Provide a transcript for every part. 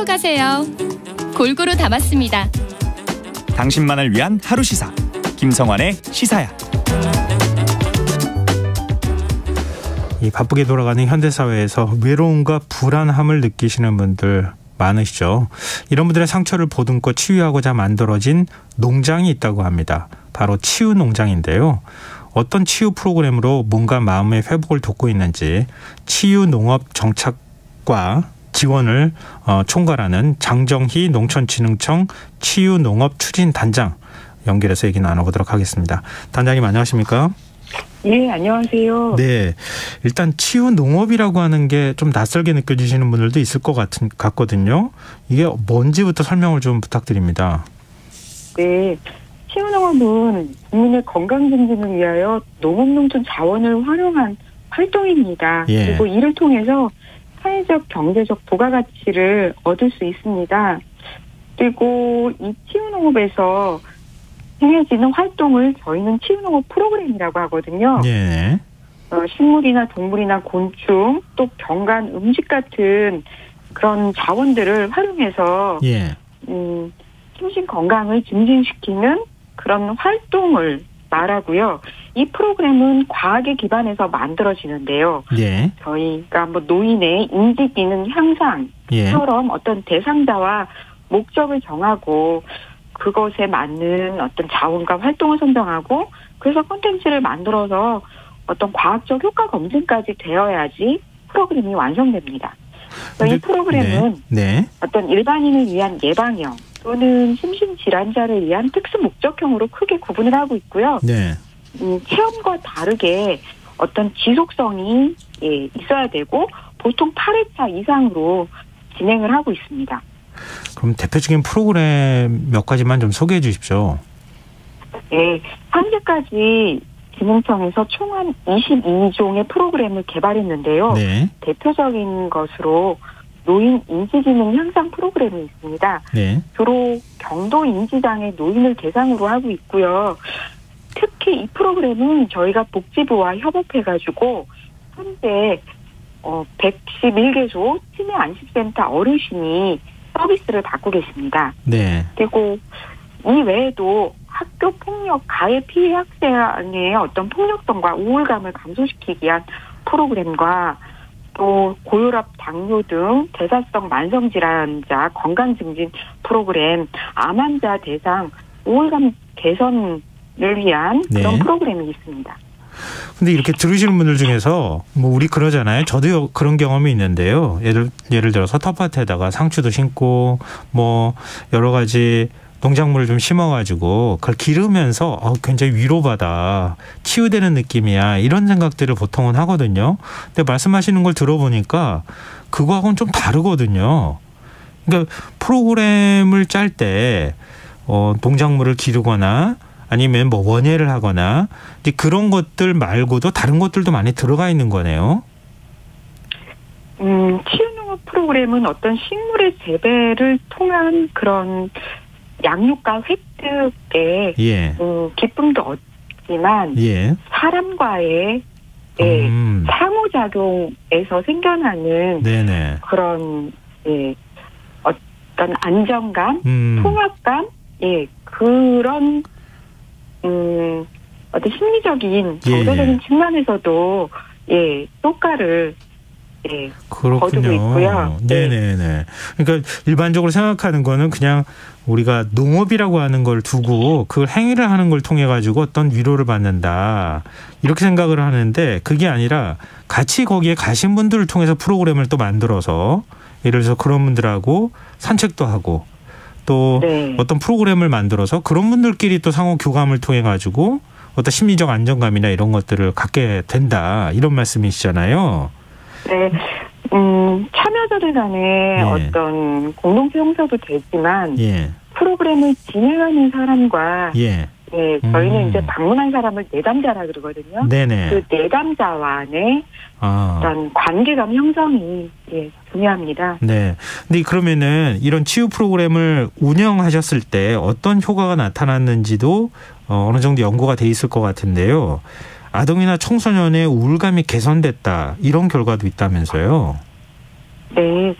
가세요. 골고루 담았습니다. 당신만을 위한 하루 시사 김성환의 시사야. 이 바쁘게 돌아가는 현대사회에서 외로움과 불안함을 느끼시는 분들 많으시죠. 이런 분들의 상처를 보듬고 치유하고자 만들어진 농장이 있다고 합니다. 바로 치유농장인데요. 어떤 치유 프로그램으로 몸과 마음의 회복을 돕고 있는지 치유농업정착과 지원을 총괄하는 장정희 농촌진흥청 치유농업추진단장 연결해서 얘기 나눠보도록 하겠습니다. 단장님 안녕하십니까? 예, 안녕하세요. 네, 일단 치유농업이라고 하는 게 좀 낯설게 느껴지시는 분들도 있을 것 같거든요. 이게 뭔지부터 설명을 좀 부탁드립니다. 네, 치유농업은 국민의 건강 증진을 위하여 농업농촌 자원을 활용한 활동입니다. 예. 그리고 이를 통해서 사회적, 경제적 부가가치를 얻을 수 있습니다. 그리고 이 치유농업에서 행해지는 활동을 저희는 치유농업 프로그램이라고 하거든요. 네. 식물이나 동물이나 곤충, 또 경관, 음식 같은 그런 자원들을 활용해서 예. 심신 건강을 증진시키는 그런 활동을 말하고요. 이 프로그램은 과학에 기반해서 만들어지는데요. 예. 저희가 뭐 노인의 인지 기능 향상처럼 어떤 대상자와 목적을 정하고 그것에 맞는 어떤 자원과 활동을 선정하고 그래서 콘텐츠를 만들어서 어떤 과학적 효과 검증까지 되어야지 프로그램이 완성됩니다. 이 프로그램은 네. 어떤 일반인을 위한 예방형 또는 심신질환자를 위한 특수 목적형으로 크게 구분을 하고 있고요. 네. 체험과 다르게 어떤 지속성이 있어야 되고 보통 8회차 이상으로 진행을 하고 있습니다. 그럼 대표적인 프로그램 몇 가지만 좀 소개해 주십시오. 네, 현재까지 진흥청에서 총 한 22종의 프로그램을 개발했는데요. 네. 대표적인 것으로 노인 인지기능 향상 프로그램이 있습니다. 네. 주로 경도 인지장애 노인을 대상으로 하고 있고요. 특히 이 프로그램은 저희가 복지부와 협업해가지고 현재 111개소 치매 안심센터 어르신이 서비스를 받고 계십니다. 네. 그리고 이 외에도 학교 폭력 가해 피해 학생의 어떤 폭력성과 우울감을 감소시키기 위한 프로그램과 또 고혈압, 당뇨 등 대사성 만성질환자 건강증진 프로그램, 암 환자 대상 우울감 개선을 위한 그런 프로그램이 있습니다. 근데 이렇게 들으시는 분들 중에서 뭐 우리 그러잖아요. 저도 그런 경험이 있는데요. 예를 들어서 텃밭에다가 상추도 심고 뭐 여러 가지 농작물을 좀 심어가지고 그걸 기르면서 굉장히 위로받아 치유되는 느낌이야 이런 생각들을 보통은 하거든요. 근데 말씀하시는 걸 들어보니까 그거하고는 좀 다르거든요. 그러니까 프로그램을 짤 때 농작물을 기르거나 아니면 뭐 원예를 하거나 이제 그런 것들 말고도 다른 것들도 많이 들어가 있는 거네요. 치유농업 프로그램은 어떤 식물의 재배를 통한 그런 양육과 획득에 기쁨도 얻지만 사람과의 상호작용에서 생겨나는 그런 어떤 안정감, 통합감, 그런 어떤 심리적인 정서적인 측면에서도 효과를 거두고 있고요. 네네네. 그러니까 일반적으로 생각하는 거는 그냥 우리가 농업이라고 하는 걸 두고 그 행위를 하는 걸 통해 가지고 어떤 위로를 받는다 이렇게 생각을 하는데 그게 아니라 같이 거기에 가신 분들을 통해서 프로그램을 또 만들어서 예를 들어서 그런 분들하고 산책도 하고 또 어떤 프로그램을 만들어서 그런 분들끼리 또 상호 교감을 통해 가지고 어떤 심리적 안정감이나 이런 것들을 갖게 된다 이런 말씀이시잖아요. 네, 참여자들 간의 어떤 공동체 형성도 되지만 프로그램을 진행하는 사람과 저희는 이제 방문한 사람을 내담자라 그러거든요. 그 내담자와의 어떤 관계감 형성이 중요합니다. 네. 근데 그러면은 이런 치유 프로그램을 운영하셨을 때 어떤 효과가 나타났는지도 어느 정도 연구가 돼 있을 것 같은데요. 아동이나 청소년의 우울감이 개선됐다 이런 결과도 있다면서요. 네.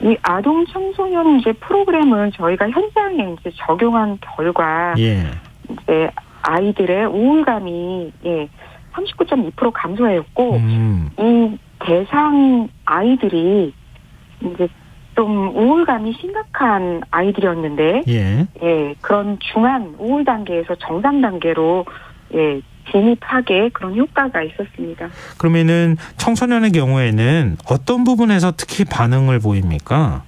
이 아동 청소년 이제 프로그램을 저희가 현장에 이제 적용한 결과 예. 이제 아이들의 우울감이 39.2% 감소하였고 이 대상 아이들이 이제 좀 우울감이 심각한 아이들이었는데 그런 중한 우울 단계에서 정상 단계로 진입하게 그런 효과가 있었습니다. 그러면은 청소년의 경우에는 어떤 부분에서 특히 반응을 보입니까?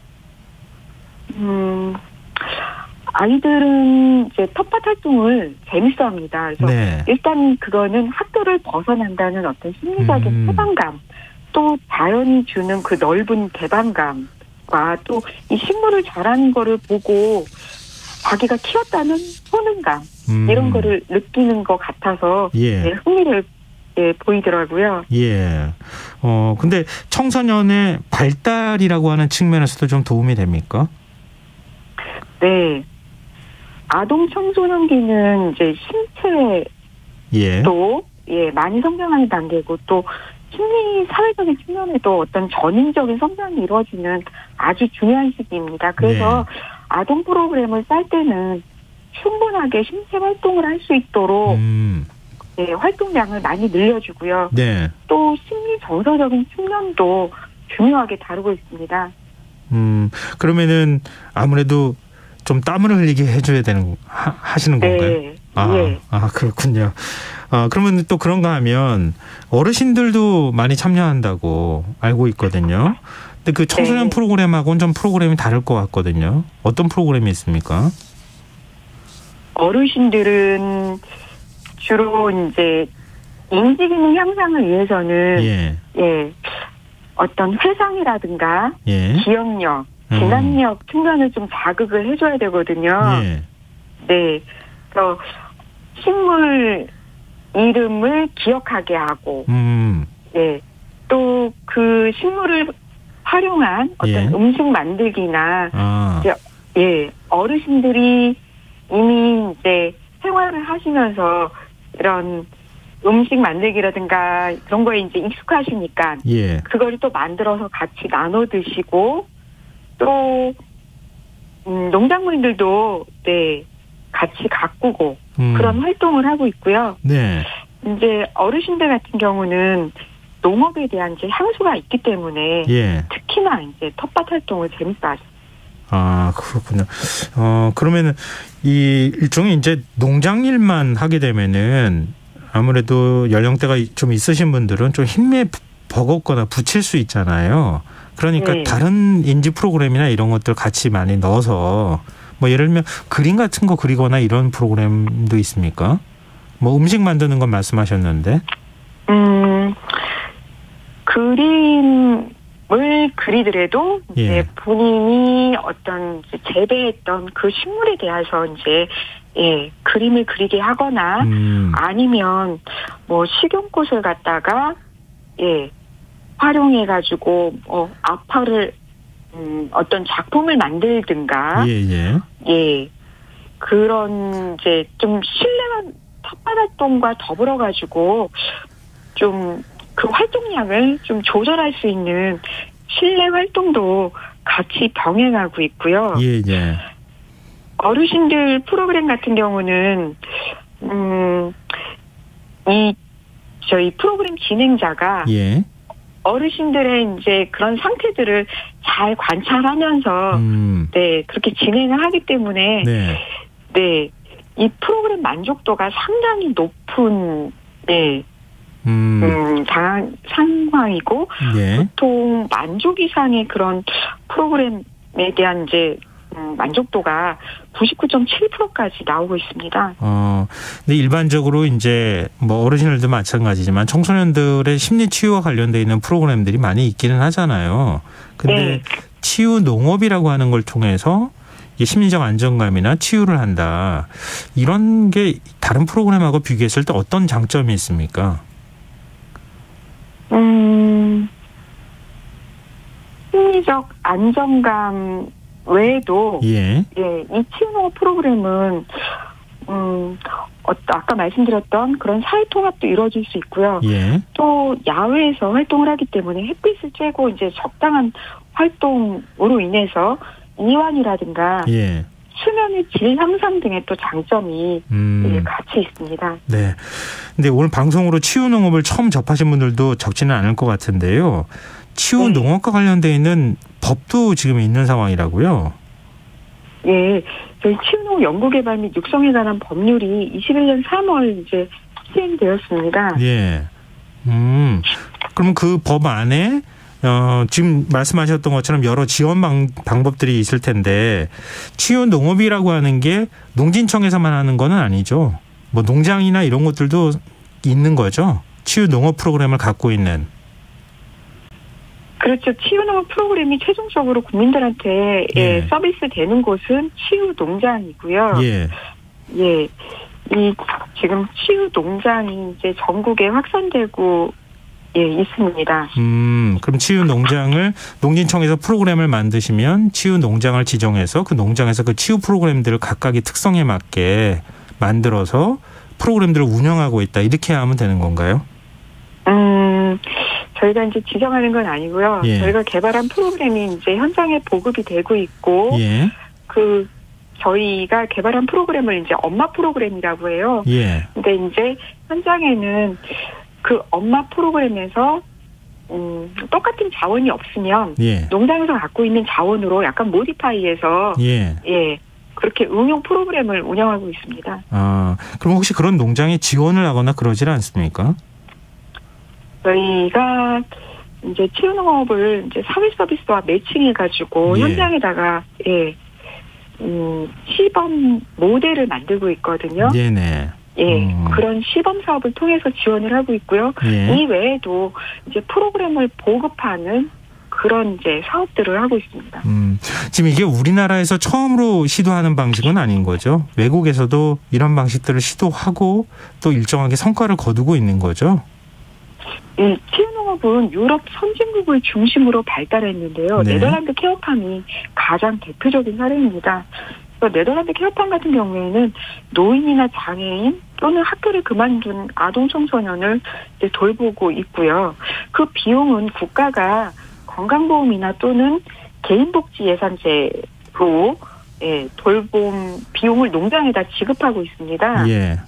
아이들은 이제 텃밭 활동을 재밌어합니다. 그래서 일단 그거는 학교를 벗어난다는 어떤 심리적인 해방감, 또 자연이 주는 그 넓은 개방감과 또 이 식물을 자라는 거를 보고 자기가 키웠다는 효능감 이런 거를 느끼는 것 같아서 흥미를 보이더라고요. 근데 청소년의 발달이라고 하는 측면에서도 좀 도움이 됩니까? 네. 아동 청소년기는 이제 신체도 많이 성장하는 단계고 또 심리 사회적인 측면에도 어떤 전인적인 성장이 이루어지는 아주 중요한 시기입니다. 그래서 아동 프로그램을 짤 때는 충분하게 신체 활동을 할 수 있도록 활동량을 많이 늘려주고요. 또 심리 정서적인 측면도 중요하게 다루고 있습니다. 그러면은 아무래도 좀 땀을 흘리게 해줘야 하시는 건가요? 그렇군요. 그러면 또 그런가 하면 어르신들도 많이 참여한다고 알고 있거든요. 근데 그 청소년 프로그램하고는 좀 프로그램이 다를 것 같거든요. 어떤 프로그램이 있습니까? 어르신들은 주로 이제 인지기능 향상을 위해서는 어떤 회상이라든가 기억력, 진단력 측면을 좀 자극을 해줘야 되거든요. 그래서 식물 이름을 기억하게 하고, 또 그 식물을 활용한 어떤 음식 만들기나, 어르신들이 이미 이제 생활을 하시면서 이런 음식 만들기라든가 그런 거에 이제 익숙하시니까, 그걸 또 만들어서 같이 나눠 드시고, 또 농작물들도 같이 가꾸고 그런 활동을 하고 있고요. 이제 어르신들 같은 경우는 농업에 대한 이제 향수가 있기 때문에 특히나 이제 텃밭 활동을 재밌어하죠. 그렇군요. 그러면은 이 일종의 이제 농장일만 하게 되면은 아무래도 연령대가 좀 있으신 분들은 좀 힘에 버겁거나 부칠 수 있잖아요. 그러니까 다른 인지 프로그램이나 이런 것들 같이 많이 넣어서 뭐 예를 들면 그림 같은 거 그리거나 이런 프로그램도 있습니까? 뭐 음식 만드는 건 말씀하셨는데. 그림을 그리더라도 이제 본인이 어떤 재배했던 그 식물에 대해서 이제 그림을 그리게 하거나 아니면 뭐 식용꽃을 갖다가 활용해가지고 아파를 어떤 작품을 만들든가 그런 이제 좀 실내 텃밭 활동과 더불어 가지고 좀 그 활동량을 좀 조절할 수 있는 실내 활동도 같이 병행하고 있고요. 어르신들 프로그램 같은 경우는 저희 프로그램 진행자가 어르신들의 이제 그런 상태들을 잘 관찰하면서 그렇게 진행을 하기 때문에 이 프로그램 만족도가 상당히 높은 상황이고 보통 만족 이상의 그런 프로그램에 대한 이제 만족도가 99.7%까지 나오고 있습니다. 근데 일반적으로 이제 뭐 어르신들도 마찬가지지만 청소년들의 심리 치유와 관련돼 있는 프로그램들이 많이 있기는 하잖아요. 근데 치유 농업이라고 하는 걸 통해서 이 심리적 안정감이나 치유를 한다. 이런 게 다른 프로그램하고 비교했을 때 어떤 장점이 있습니까? 심리적 안정감 외에도 이 치유농업 프로그램은 아까 말씀드렸던 그런 사회통합도 이루어질 수 있고요. 또 야외에서 활동을 하기 때문에 햇빛을 쬐고 이제 적당한 활동으로 인해서 이완이라든가 예. 수면의 질 향상 등의 또 장점이 같이 있습니다. 네. 근데 오늘 방송으로 치유 농업을 처음 접하신 분들도 적지는 않을 것 같은데요. 치유 농업과 관련돼 있는 법도 지금 있는 상황이라고요. 예, 저희 치유농업 연구개발 및 육성에 관한 법률이 21년 3월 이제 시행되었습니다. 예. 그러면 그 법 안에 지금 말씀하셨던 것처럼 여러 지원 방법들이 있을 텐데 치유 농업이라고 하는 게 농진청에서만 하는 건 아니죠. 뭐 농장이나 이런 것들도 있는 거죠. 치유 농업 프로그램을 갖고 있는. 그렇죠. 치유농업 프로그램이 최종적으로 국민들한테 예. 서비스 되는 곳은 치유농장이고요. 예. 예. 이 지금 치유농장이 이제 전국에 확산되고 있습니다. 그럼 치유 농장을 농진청에서 프로그램을 만드시면 치유 농장을 지정해서 그 농장에서 그 치유 프로그램들을 각각의 특성에 맞게 만들어서 프로그램들을 운영하고 있다. 이렇게 하면 되는 건가요? 저희가 이제 지정하는 건 아니고요. 예. 저희가 개발한 프로그램이 이제 현장에 보급이 되고 있고, 예. 저희가 개발한 프로그램을 이제 엄마 프로그램이라고 해요. 예. 근데 이제 현장에는 그 엄마 프로그램에서 똑같은 자원이 없으면 예. 농장에서 갖고 있는 자원으로 약간 모디파이해서 예. 그렇게 응용 프로그램을 운영하고 있습니다. 그럼 혹시 그런 농장에 지원을 하거나 그러질 않습니까? 저희가 이제 치유농업을 이제 사회 서비스와 매칭해가지고 현장에다가 시범 모델을 만들고 있거든요. 네네. 그런 시범 사업을 통해서 지원을 하고 있고요. 예. 이 외에도 이제 프로그램을 보급하는 그런 이제 사업들을 하고 있습니다. 지금 이게 우리나라에서 처음으로 시도하는 방식은 아닌 거죠? 외국에서도 이런 방식들을 시도하고 또 일정하게 성과를 거두고 있는 거죠? 치유농업은 유럽 선진국을 중심으로 발달했는데요. 네. 네덜란드 케어팜이 가장 대표적인 사례입니다. 네덜란드 케어팜 같은 경우에는 노인이나 장애인 또는 학교를 그만둔 아동 청소년을 이제 돌보고 있고요. 그 비용은 국가가 건강보험이나 또는 개인복지 예산제로 돌봄 비용을 농장에다 지급하고 있습니다. 예.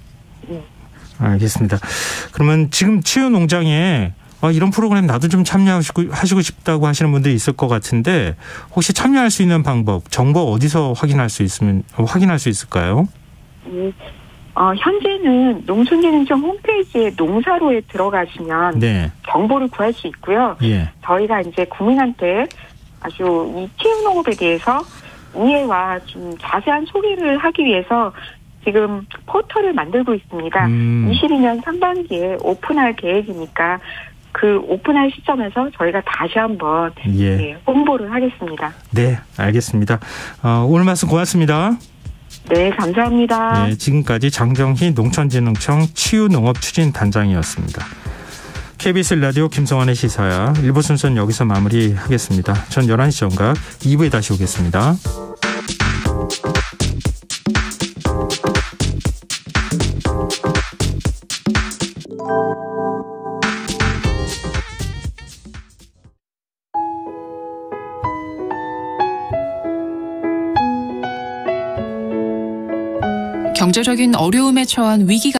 알겠습니다. 그러면 지금 치유 농장에 이런 프로그램 나도 좀 참여하시고 싶다고 하시는 분들이 있을 것 같은데 혹시 참여할 수 있는 방법, 정보 어디서 확인할 수 있을까요? 현재는 농촌진흥청 홈페이지에 농사로에 들어가시면 정보를 구할 수 있고요. 예. 저희가 이제 국민한테 아주 이 치유농업에 대해서 이해와 좀 자세한 소개를 하기 위해서 지금 포털을 만들고 있습니다. 22년 상반기에 오픈할 계획이니까 그 오픈할 시점에서 저희가 다시 한번 홍보를 하겠습니다. 네, 알겠습니다. 오늘 말씀 고맙습니다. 네, 감사합니다. 네, 지금까지 장정희 농촌진흥청 치유농업추진단장이었습니다. KBS 라디오 김성환의 시사야 1부 순서는 여기서 마무리하겠습니다. 전 11시 정각 2부에 다시 오겠습니다. 경제적인 어려움에 처한 위기가